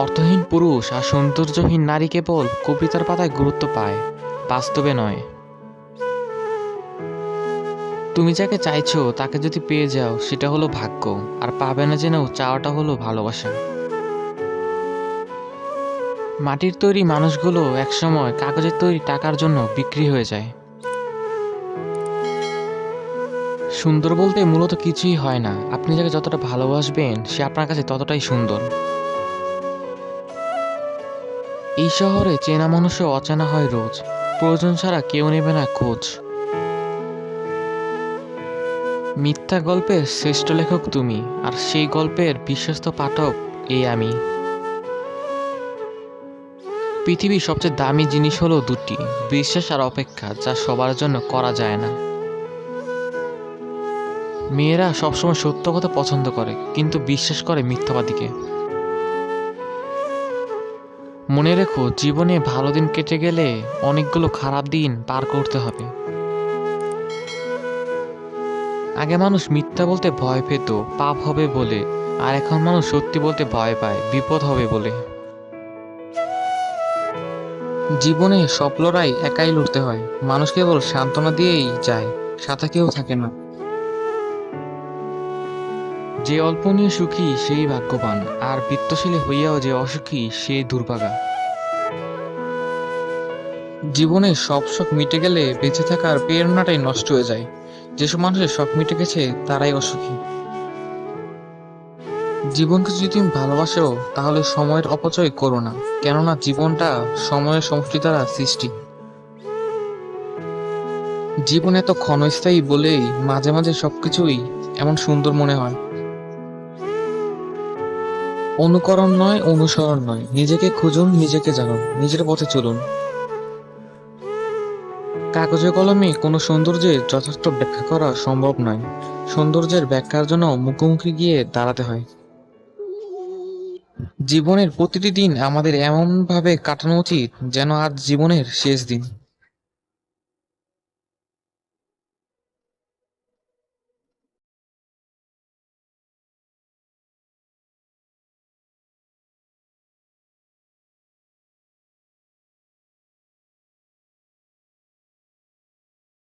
অর্থহীন পুরুষ আর সৌন্দর্যহীন নারী কেবল কবিতার পাতায় গুরুত্ব পায়, বাস্তবে নয়। তুমি যাকে চাইছো তাকে যদি পেয়ে যাও সেটা হলো ভাগ্য, আর পাবে না জেনেও চাওয়াটা হলো ভালোবাসা। মাটির তৈরি মানুষগুলো একসময় কাগজের তৈরি টাকার জন্য বিক্রি হয়ে যায়। সুন্দর বলতে মূলত কিছুই হয় না, আপনি যাকে যতটা ভালোবাসবেন সে আপনার কাছে ততটাই সুন্দর। এই শহরে চেনা মানুষও অচেনা হয় রোজ, প্রয়োজন ছাড়া কেউ নেবে না খোঁজ। মিথ্যা গল্পের শ্রেষ্ঠ লেখক তুমি, আর সেই গল্পের বিশ্বস্ত পাঠক এই আমি। পৃথিবীর সবচেয়ে দামি জিনিস হলো দুটি, বিশ্বাস আর অপেক্ষা, যা সবার জন্য করা যায় না। মেয়েরা সবসময় সত্য কথা পছন্দ করে, কিন্তু বিশ্বাস করে মিথ্যাবাদীকে। মনে রেখো, জীবনে ভালো দিন কেটে গেলে অনেকগুলো খারাপ দিন পার করতে হবে। আগে মানুষ মিথ্যা বলতে ভয় পেত পাপ হবে বলে, আর এখন মানুষ সত্যি বলতে ভয় পায় বিপদ হবে বলে। জীবনে সব লড়াই একাই লড়তে হয়, মানুষ কেবল সান্ত্বনা দিয়েই যায়, সাথে কেউ থাকে না। যে অল্প নিয়ে সুখী সেই ভাগ্যবান, আর বিত্তশীলী হইয়াও যে অসুখী সে দুর্ভাগা। জীবনে সব শখ মিটে গেলে বেঁচে থাকার প্রেরণাটাই নষ্ট হয়ে যায়। যেসব মানুষের শখ মিটে গেছে তারাই অসুখী। জীবনকে যদি তুমি ভালোবাসো তাহলে সময়ের অপচয় করো না, কেননা জীবনটা সময়ের সমষ্টি দ্বারা সৃষ্টি। জীবন এত ক্ষণস্থায়ী বলেই মাঝে মাঝে সবকিছুই এমন সুন্দর মনে হয়। অনুকরণ নয়, অনুসরণ নয়, নিজেকে খুঁজুন, নিজেকে জানুন, নিজের পথে চলুন। কাগজে কলমে কোনো সৌন্দর্যের যথার্থ ব্যাখ্যা করা সম্ভব নয়, সৌন্দর্যের ব্যাখ্যার জন্য মুখোমুখি গিয়ে দাঁড়াতে হয়। জীবনের প্রতিটি দিন আমাদের এমনভাবে কাটানো উচিত যেন আজ জীবনের শেষ দিন।